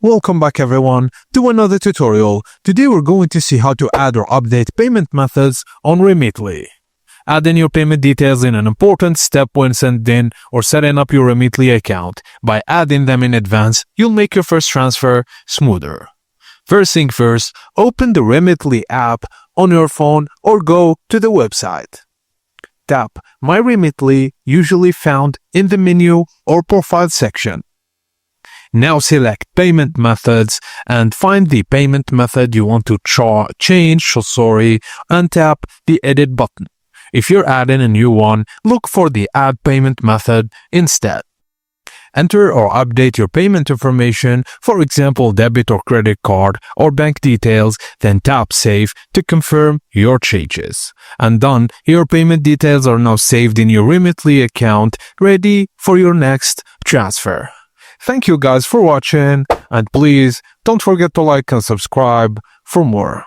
Welcome back everyone to another tutorial. Today we're going to see how to add or update payment methods on Remitly. Adding your payment details is an important step when sending or setting up your Remitly account. By adding them in advance, you'll make your first transfer smoother. First thing first, open the Remitly app on your phone or go to the website. Tap My Remitly, usually found in the menu or profile section. Now select Payment Methods and find the payment method you want to change and tap the Edit button. If you're adding a new one, look for the Add Payment Method instead. Enter or update your payment information, for example debit or credit card or bank details, then tap Save to confirm your changes. And done, your payment details are now saved in your Remitly account, ready for your next transfer. Thank you guys for watching, and please don't forget to like and subscribe for more.